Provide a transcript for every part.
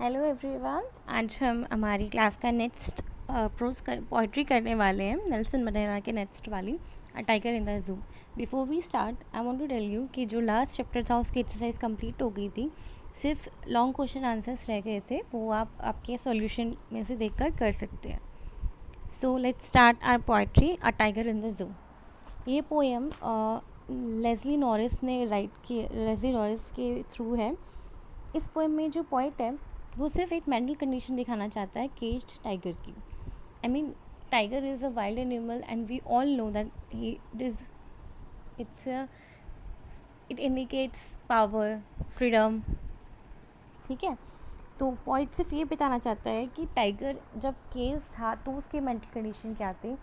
Hello everyone. आज हम हमारी क्लास का नेक्स्ट प्रोज पोइट्री करने वाले हैं, नेल्सन मंडेला के नेक्स्ट वाली a tiger in the zoo. Before we start I want to tell you कि जो लास्ट चैप्टर था उसकी एक्सरसाइज कंप्लीट हो गई थी, सिर्फ लॉन्ग क्वेश्चन आंसर्स रह गए थे, वो आप आपके सॉल्यूशन में से देखकर कर सकते हैं। So let's start our poetry a tiger in the zoo. ये पोएम लेस्ली नॉरिस ने राइट की, लेस्ली नॉरिस के थ्रू है। इस पोएम में जो पॉइंट है वो सिर्फ एक मेंटल कंडीशन दिखाना चाहता है केज्ड टाइगर की। I mean tiger is a wild animal and we all know that he is it's it indicates power, freedom. ठीक है, तो पॉइंट सिर्फ ये बताना चाहता है कि टाइगर जब केस था तो उसके मेंटल कंडीशन क्या थे,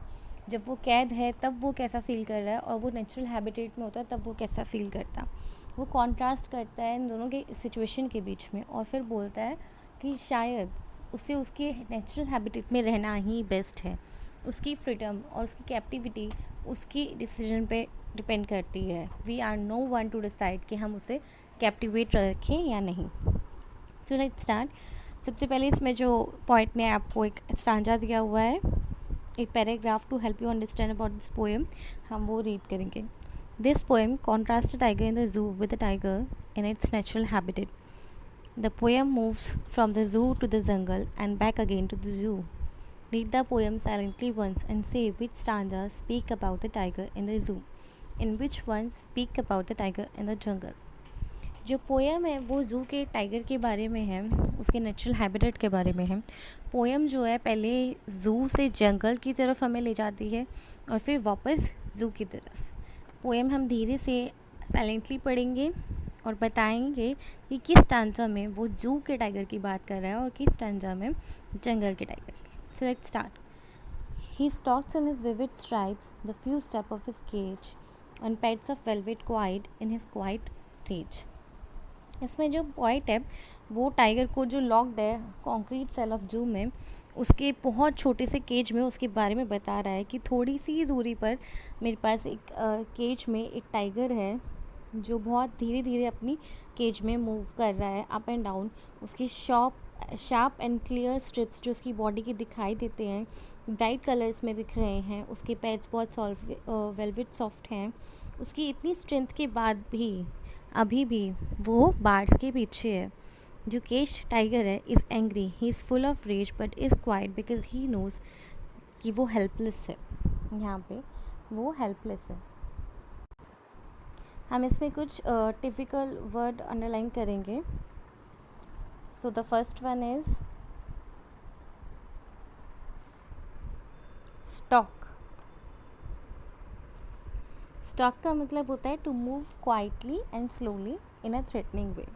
जब वो कैद है तब वो कैसा फील कर रहा है, और वो नेचुरल हैबिटेट में होता है तब वो कैसा फील करता। वो कॉन्ट्रास्ट करता है इन दोनों के सिचुएशन के बीच में, और फिर बोलता है कि शायद उसे उसके नेचुरल हैबिटेट में रहना ही बेस्ट है। उसकी फ्रीडम और उसकी कैप्टिविटी उसकी डिसीजन पे डिपेंड करती है। We are no one to decide कि हम उसे कैप्टिवेट रखें या नहीं। So let's start. सबसे पहले इसमें जो पॉइंट ने आपको एक स्टांजा दिया हुआ है, एक paragraph to help you understand about this poem, हम वो रीड करेंगे। This poem contrast tiger in the zoo with the tiger in its natural habitat. The poem moves from the zoo to the jungle and back again to the zoo. Read the poem silently once and say which stanzas speak about the tiger in the zoo, and which ones speak about the tiger in the jungle. जो poem है वो जू के tiger के बारे में है, उसके नेचुरल हैबिटेट के बारे में है। पोएम जो है पहले जू से जंगल की तरफ हमें ले जाती है और फिर वापस जू की तरफ। पोएम हम धीरे से साइलेंटली पढ़ेंगे और बताएंगे कि किस स्टांजा में वो जू के टाइगर की बात कर रहा है और किस स्टांजा में जंगल के टाइगर की। सो let's start. He stalks in his vivid stripes the few steps of his cage, and pets of velvet quiet in his quiet rage. इसमें जो पॉइंट है वो टाइगर को जो लॉक्ड है कॉन्क्रीट सेल ऑफ जू में, उसके बहुत छोटे से केज में उसके बारे में बता रहा है कि थोड़ी सी दूरी पर मेरे पास एक केज में एक टाइगर है जो बहुत धीरे धीरे अपनी केज में मूव कर रहा है अप एंड डाउन। उसकी शार्प एंड क्लियर स्ट्रिप्स जो उसकी बॉडी के दिखाई देते हैं ब्राइट कलर्स में दिख रहे हैं। उसके पैड्स बहुत वेलवेट सॉफ्ट हैं। उसकी इतनी स्ट्रेंथ के बाद भी अभी भी वो बार्ड्स के पीछे है। जो केश टाइगर है is angry, he is full of rage but is quiet because he knows कि वो हेल्पलेस है। यहाँ पे वो हेल्पलेस है। हम इसमें कुछ टिपिकल वर्ड अंडरलाइन करेंगे। So the first one is stalk. Stalk का मतलब होता है to move quietly and slowly in a threatening way.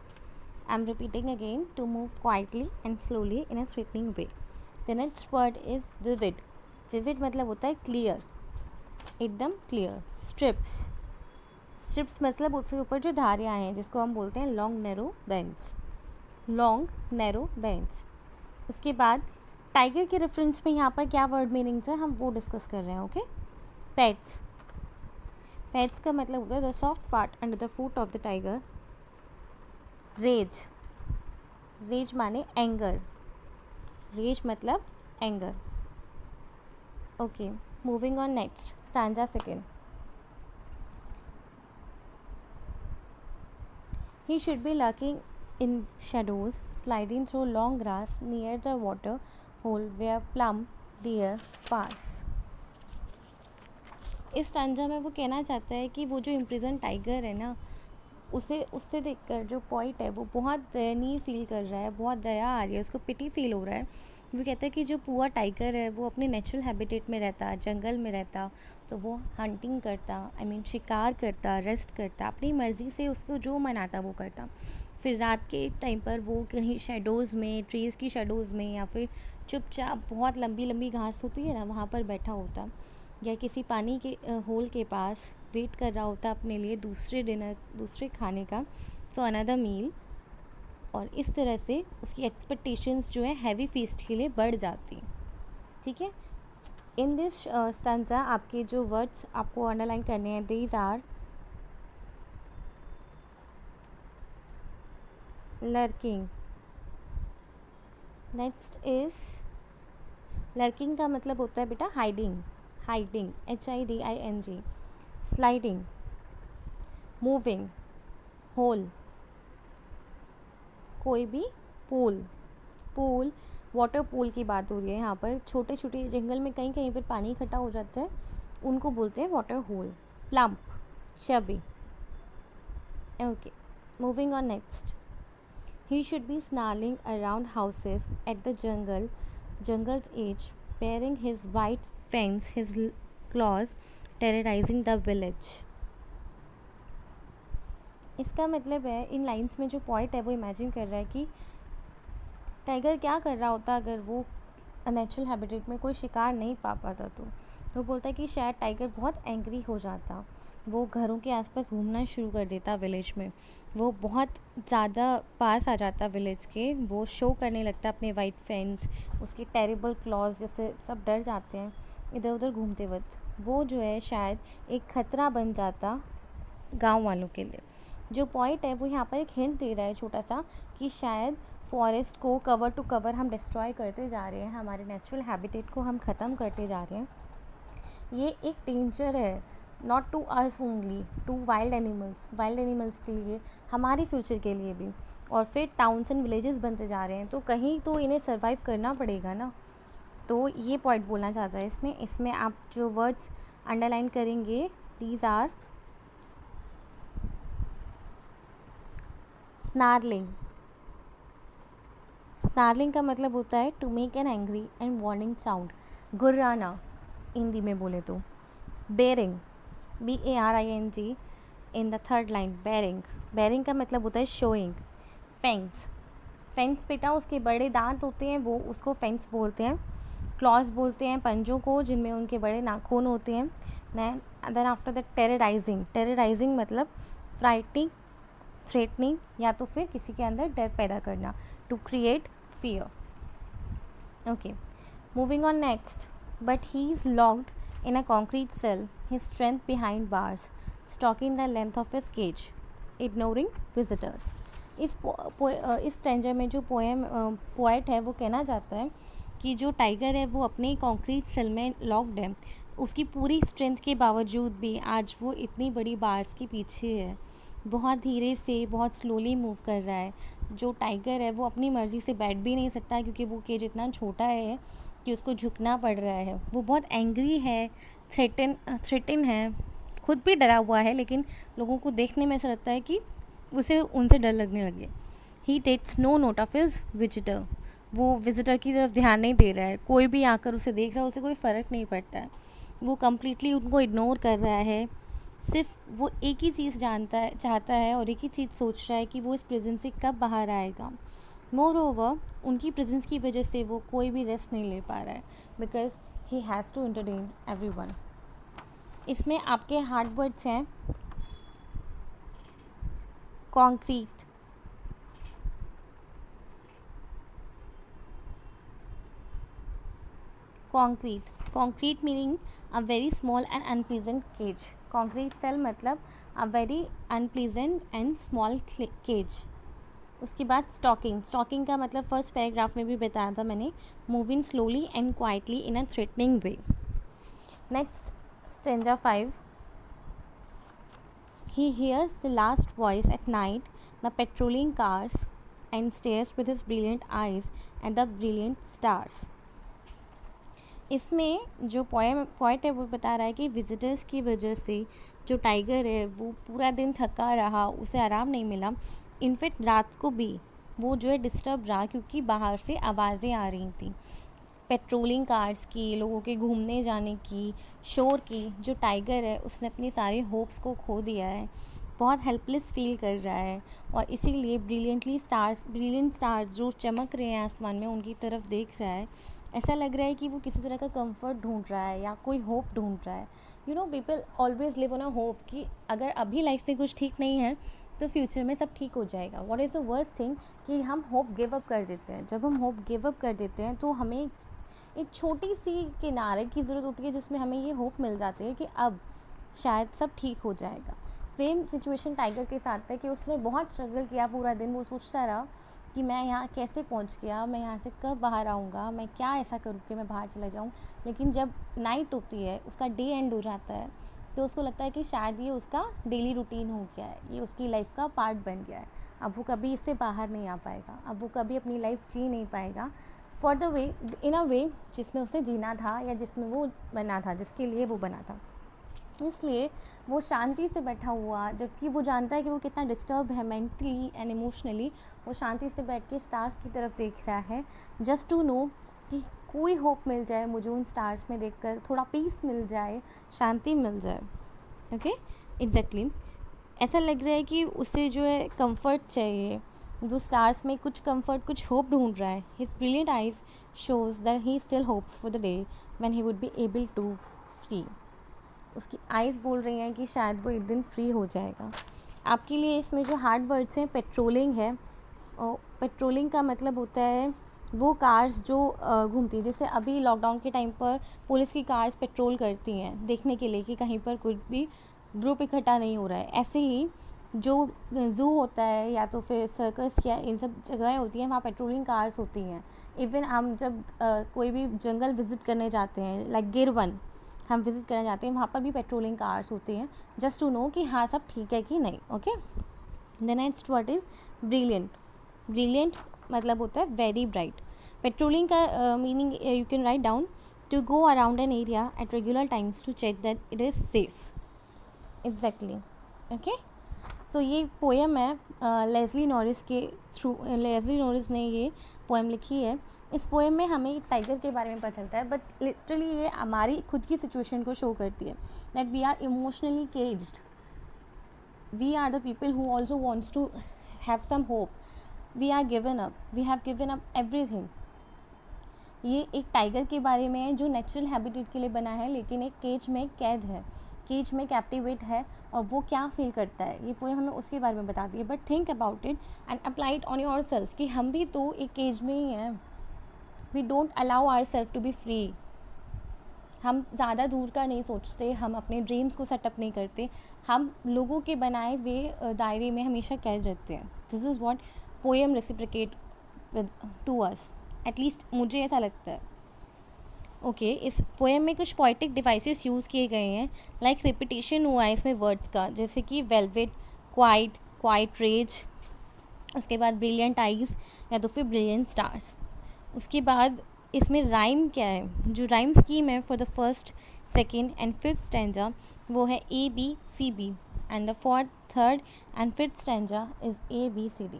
I am repeating again, to move quietly and slowly in a threatening way. The next word is vivid. Vivid मतलब होता है clear, एकदम clear. Strips. Strips मतलब उसके ऊपर जो धारियाँ हैं जिसको हम बोलते हैं long narrow bands. Long narrow bands. उसके बाद टाइगर के रेफरेंस में यहाँ पर क्या वर्ड मीनिंग्स है हम वो डिस्कस कर रहे हैं। Okay, pets. पेट्स का मतलब होता है the soft part under the foot of the tiger. Rage. Rage माने एंगर। रेज मतलब anger. Okay, moving on next stanza second. He should be lurking in shadows, sliding through long grass near the water hole where plump deer pass. इस stanza में वो कहना चाहता है कि वो जो इम्प्रिजन टाइगर है ना, उसे उससे देखकर जो पॉइंट है वो बहुत दयनीय फील कर रहा है, बहुत दया आ रही है, उसको पिटी फील हो रहा है। वो कहता है कि जो पुअर टाइगर है वो अपने नेचुरल हैबिटेट में रहता, जंगल में रहता, तो वो हंटिंग करता, आई मीन शिकार करता, रेस्ट करता, अपनी मर्ज़ी से उसको जो मनाता वो करता। फिर रात के टाइम पर वो कहीं शेडोज़ में, ट्रीज़ की शेडोज़ में, या फिर चुपचाप बहुत लंबी लंबी घास होती है ना वहाँ पर बैठा होता, या किसी पानी के होल के पास वेट कर रहा होता अपने लिए दूसरे खाने का, फॉर अनदर मील। और इस तरह से उसकी एक्सपेक्टेशंस जो है हैवी फीस्ट के लिए बढ़ जाती। ठीक है, इन दिस स्टैंजा आपके जो वर्ड्स आपको अंडरलाइन करने हैं, these are lurking, next is lurking का मतलब होता है बेटा hiding, hiding HIDING, sliding, moving, hole, कोई भी पूल, पूल वाटर पूल की बात हो रही है यहाँ पर, छोटे छोटे जंगल में कहीं कहीं पर पानी इकट्ठा हो जाता है, उनको बोलते हैं water hole, plump, chubby. Okay, moving on next. He should be snarling around houses at the jungle's edge, baring his white fangs, his claws, terrorizing the village. इसका मतलब है इन लाइंस में जो पॉइंट है वो इमेजिन कर रहा है कि टाइगर क्या कर रहा होता अगर वो नेचुरल हैबिटेट में कोई शिकार नहीं पा पाता। तो वो बोलता है कि शायद टाइगर बहुत एंग्री हो जाता, वो घरों के आसपास घूमना शुरू कर देता विलेज में, वो बहुत ज़्यादा पास आ जाता विलेज के, वो शो करने लगता अपने वाइट फैंस, उसके टेरिबल क्लॉज, जैसे सब डर जाते हैं इधर उधर घूमते वक्त। वो जो है शायद एक ख़तरा बन जाता गांव वालों के लिए। जो पॉइंट है वो यहाँ पर एक हिंट दे रहा है छोटा सा कि शायद फॉरेस्ट को कवर टू कवर हम डिस्ट्रॉय करते जा रहे हैं, हमारे नेचुरल हैबिटेट को हम ख़त्म करते जा रहे हैं। ये एक डेंजर है, not to us only, to wild animals के लिए, हमारे फ्यूचर के लिए भी। और फिर टाउन्स एंड विलेजेस बनते जा रहे हैं, तो कहीं तो इन्हें सर्वाइव करना पड़ेगा ना। तो ये पॉइंट बोलना चाहता है इसमें आप जो वर्ड्स अंडरलाइन करेंगे, दीज आर स्नार्लिंग। स्नार्लिंग का मतलब होता है to make an angry and warning sound, गुर्राना हिंदी में बोले तो। Baring, BARING in the third line, baring. Baring का मतलब होता है शोइंग। फेंग्स, फेंग्स बेटा उसके बड़े दांत होते हैं, वो उसको फेंग्स बोलते हैं। क्लॉज बोलते हैं पंजों को जिनमें उनके बड़े नाखून होते हैं। Then after the terrorising, terrorising मतलब फ्राइटनिंग, थ्रेटनिंग, या तो फिर किसी के अंदर डर पैदा करना, to create fear. Okay, moving on next. But he is locked in a concrete cell, his strength behind bars, stalking the length of his cage, ignoring visitors. इस स्टैंजा में जो पोएट है वो कहना चाहता है कि जो टाइगर है वो अपने कॉन्क्रीट सेल में लॉक्ड है, उसकी पूरी स्ट्रेंथ के बावजूद भी आज वो इतनी बड़ी बार्स के पीछे है, बहुत धीरे से, बहुत स्लोली मूव कर रहा है। जो टाइगर है वो अपनी मर्ज़ी से बैठ भी नहीं सकता क्योंकि वो केज इतना छोटा है कि उसको झुकना पड़ रहा है। वो बहुत एंग्री है, थ्रेटन है, खुद भी डरा हुआ है, लेकिन लोगों को देखने में ऐसा लगता है कि उसे उनसे डर लगने लगे। He takes no note of his visitor, वो विजिटर की तरफ ध्यान नहीं दे रहा है, कोई भी आकर उसे देख रहा है उसे कोई फ़र्क नहीं पड़ता है, वो कम्प्लीटली उनको इग्नोर कर रहा है। सिर्फ वो एक ही चीज़ चाहता है और एक ही चीज़ सोच रहा है कि वो इस प्रिजन से कब बाहर आएगा। मोर ओवर उनकी प्रेजेंस की वजह से वो कोई भी रेस्ट नहीं ले पा रहा है, because he has to entertain everyone. इसमें आपके हार्ड वर्ड्स हैं concrete, concrete meaning a very small and unpleasant cage. Concrete cell मतलब a very unpleasant and small cage. उसके बाद स्टॉकिंग का मतलब फर्स्ट पैराग्राफ में भी बताया था मैंने, moving slowly and quietly in a threatening way. Next stanza 5. He hears the last voice at night, the patrolling cars, and stares with his brilliant eyes at the brilliant stars. इसमें जो point है वो बता रहा है कि visitors की वजह से जो टाइगर है वो पूरा दिन थका रहा, उसे आराम नहीं मिला। इनफैक्ट रात को भी वो जो है डिस्टर्ब रहा क्योंकि बाहर से आवाज़ें आ रही थी, पेट्रोलिंग कार्स की, लोगों के घूमने जाने की, शोर की। जो टाइगर है उसने अपनी सारी होप्स को खो दिया है, बहुत हेल्पलेस फील कर रहा है, और इसीलिए ब्रिलियंट स्टार्स जो चमक रहे हैं आसमान में उनकी तरफ देख रहा है। ऐसा लग रहा है कि वो किसी तरह का कंफर्ट ढूंढ रहा है या कोई होप ढूंढ रहा है। You know, people always live on a hope कि अगर अभी लाइफ में कुछ ठीक नहीं है तो फ्यूचर में सब ठीक हो जाएगा। What is the worst thing कि हम होप गिव अप कर देते हैं। जब हम होप गिव अप कर देते हैं तो हमें एक छोटी सी किनारे की ज़रूरत होती है जिसमें हमें ये होप मिल जाती है कि अब शायद सब ठीक हो जाएगा। सेम सिचुएशन टाइगर के साथ है कि उसने बहुत स्ट्रगल किया पूरा दिन, वो सोचता रहा कि मैं यहाँ कैसे पहुँच गया, मैं यहाँ से कब बाहर आऊँगा, मैं क्या ऐसा करूँ कि मैं बाहर चला जाऊँ। लेकिन जब नाइट होती है, उसका डे एंड हो जाता है, तो उसको लगता है कि शायद ये उसका डेली रूटीन हो गया है, ये उसकी लाइफ का पार्ट बन गया है। अब वो कभी इससे बाहर नहीं आ पाएगा, अब वो कभी अपनी लाइफ जी नहीं पाएगा फॉर द वे, इन अ वे जिसमें उसे जीना था या जिसमें वो बना था, जिसके लिए वो बना था। इसलिए वो शांति से बैठा हुआ, जबकि वो जानता है कि वो कितना डिस्टर्ब है मेंटली एंड इमोशनली, वो शांति से बैठ के स्टार्स की तरफ देख रहा है, जस्ट टू नो कि कोई होप मिल जाए मुझे उन स्टार्स में देखकर, थोड़ा पीस मिल जाए, शांति मिल जाए। ओके, एग्जैक्टली ऐसा लग रहा है कि उसे जो है कंफर्ट चाहिए, वो स्टार्स में कुछ कंफर्ट, कुछ होप ढूंढ रहा है। His brilliant eyes shows that he still hopes for the day when he would be able to free. उसकी आइज़ बोल रही हैं कि शायद वो एक दिन फ्री हो जाएगा। आपके लिए इसमें जो हार्ड वर्ड्स हैं, पेट्रोलिंग है। और पेट्रोलिंग का मतलब होता है वो कार्स जो घूमती है, जैसे अभी लॉकडाउन के टाइम पर पुलिस की कार्स पेट्रोल करती हैं देखने के लिए कि कहीं पर कुछ भी ग्रुप इकट्ठा नहीं हो रहा है। ऐसे ही जो ज़ू होता है या तो फिर सर्कस या इन सब जगहें होती हैं, वहाँ पेट्रोलिंग कार्स होती हैं। इवन हम जब कोई भी जंगल विज़िट करने जाते हैं, लाइक गिरवन हम विज़िट करने जाते हैं, वहाँ पर भी पेट्रोलिंग कार्स होती हैं, जस्ट टू नो कि हाँ सब ठीक है कि नहीं। Okay, the next word is brilliant. Brilliant मतलब होता है वेरी ब्राइट। पेट्रोलिंग का meaning you can write down, to go around an area at regular times to check that it is safe. Exactly, okay. So ये poem है Leslie Norris के थ्रू, Leslie Norris ने ये पोएम लिखी है। इस पोएम में हमें एक टाइगर के बारे में पता चलता है, बट लिटरली ये हमारी खुद की सिचुएशन को शो करती है, that we are emotionally caged, we are the people who also wants to have some hope, we are given up, we have given up everything. ये एक टाइगर के बारे में है जो नेचुरल हैबिटेट के लिए बना है, लेकिन एक केज में कैद है, केज में कैप्टिवेट है, और वो क्या फील करता है, ये पोएम हमें उसके बारे में बताती है। But think about it and apply it on yourself, कि हम भी तो एक केज में ही हैं। We don't allow ourself to be free. हम ज़्यादा दूर का नहीं सोचते, हम अपने ड्रीम्स को सेटअप नहीं करते, हम लोगों के बनाए हुए दायरे में हमेशा कैद रहते हैं। This is what poem reciprocate with to us, at least मुझे ऐसा लगता है। ओके, इस पोएम में कुछ पोइटिक डिवाइसेस यूज़ किए गए हैं, लाइक रिपीटेशन हुआ है इसमें वर्ड्स का, जैसे कि वेलवेट, क्वाइट, क्वाइट रेज, उसके बाद ब्रिलियंट आइज़ या तो फिर ब्रिलियंट स्टार्स। उसके बाद इसमें राइम क्या है, जो राइम स्कीम है for the first, second and fifth stanza वो है ABCB, and the fourth, third and fifth stanza is ABCD।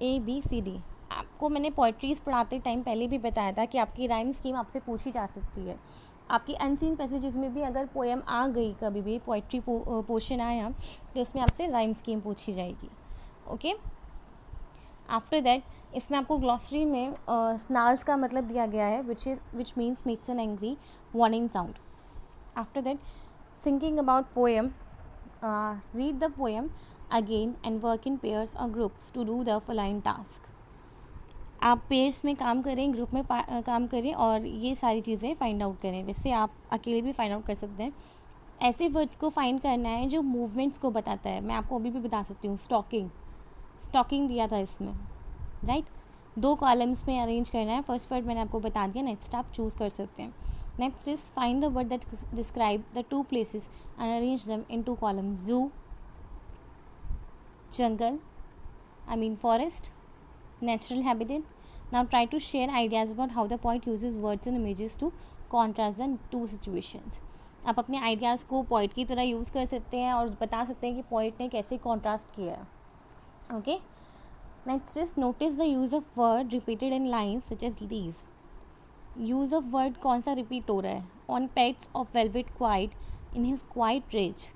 ABCD आपको मैंने पोइट्रीज़ पढ़ाते टाइम पहले भी बताया था कि आपकी राइम स्कीम आपसे पूछी जा सकती है। आपकी अनसीन पैसेजेस में भी अगर पोएम आ गई, कभी भी पोइट्री पोर्शन आया, तो इसमें आपसे राइम स्कीम पूछी जाएगी। ओके, आफ्टर दैट इसमें आपको ग्लॉसरी में स्नार्स का मतलब दिया गया है, which means makes an angry warning sound. After that thinking about poem, read the poem again and work in pairs और groups to do the following task. आप पेयर्स में काम करें, ग्रुप में काम करें और ये सारी चीज़ें फाइंड आउट करें। वैसे आप अकेले भी फाइंड आउट कर सकते हैं। ऐसे वर्ड्स को फाइंड करना है जो मूवमेंट्स को बताता है। मैं आपको अभी भी बता सकती हूँ, स्टॉकिंग, स्टॉकिंग दिया था इसमें, राइट। 2 कॉलम्स में अरेंज करना है। फर्स्ट वर्ड मैंने आपको बता दिया, नेक्स्ट आप चूज़ कर सकते हैं। Next is find the word that describe the 2 places and arrange them in 2 columns, जू, जंगल, I mean forest, natural habitat. Now try to share ideas about how the poet uses words and images to contrast the 2 situations. आप अपने ideas को poet की तरह use कर सकते हैं और बता सकते हैं कि पोइट ने कैसे कॉन्ट्रास्ट किया है। Okay, next is notice the use of word repeated in lines such as these. Use of word कौन सा रिपीट हो रहा है, on pads of velvet quiet in his quiet rage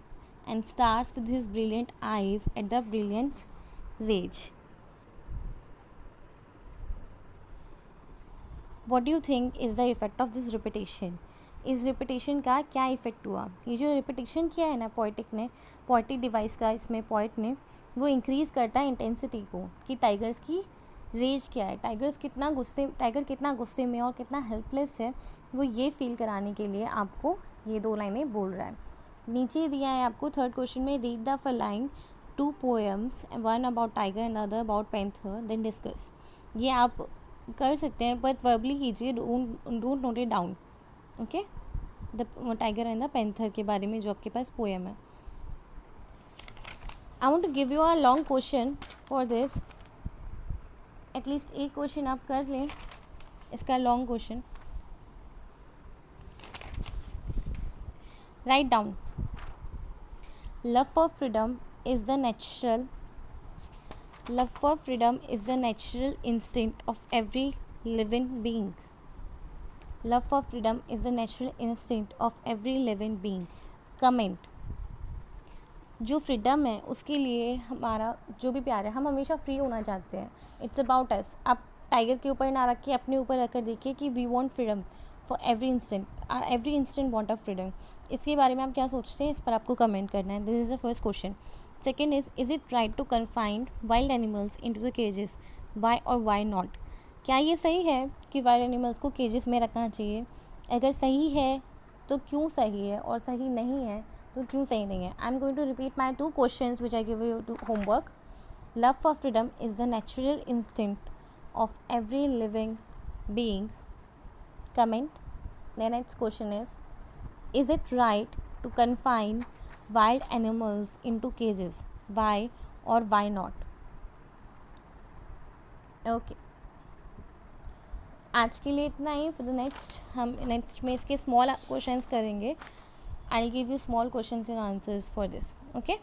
and stares with his brilliant eyes at the brilliant rage. What do you think is the effect of this repetition? इस repetition का क्या effect हुआ? ये जो repetition किया है ना poetic ने, पोइटिक डिवाइस का इसमें पोइट ने, वो इंक्रीज़ करता है इंटेंसिटी को, कि टाइगर्स की रेज क्या है, टाइगर कितना गुस्से में और कितना हेल्पलेस है, वो ये फील कराने के लिए आपको ये 2 लाइनें बोल रहा है। नीचे दिया है आपको थर्ड क्वेश्चन में, read the following 2 poems, one about tiger and other about panther, then discuss. ये आप कर सकते हैं बट वर्बली कीजिए, don't note it down. Okay, the tiger and the panther के बारे में जो आपके पास पोएम है. I want to give you a long question for this. At least एक क्वेश्चन आप कर लें इसका long question. Write down. Love for freedom is the natural love for freedom is the natural instinct of every living being. Love for freedom is the natural instinct of every living being. Comment. जो freedom है उसके लिए हमारा जो भी प्यार है, हम हमेशा फ्री होना चाहते हैं. It's about us. आप टाइगर के ऊपर ना रख के अपने ऊपर रखकर देखिए कि we want freedom for every instant want of freedom. इसके बारे में आप क्या सोचते हैं, इस पर आपको कमेंट करना है. This is the first question. Second is it right to confine wild animals into the cages, why और वाई नॉट. क्या ये सही है कि वाइल्ड एनिमल्स को केजेस में रखना चाहिए? अगर सही है तो क्यों सही है, और सही नहीं है तो क्यों सही नहीं है? I am going to repeat my 2 questions which I give you to homework. Love for freedom is the natural instinct of every living being. Comment. The next question is it right to confine wild animals into cages? Why or why not? Okay, आज के लिए इतना ही. For the next हम next में इसके small questions करेंगे. I will give you small questions and answers for this. Okay.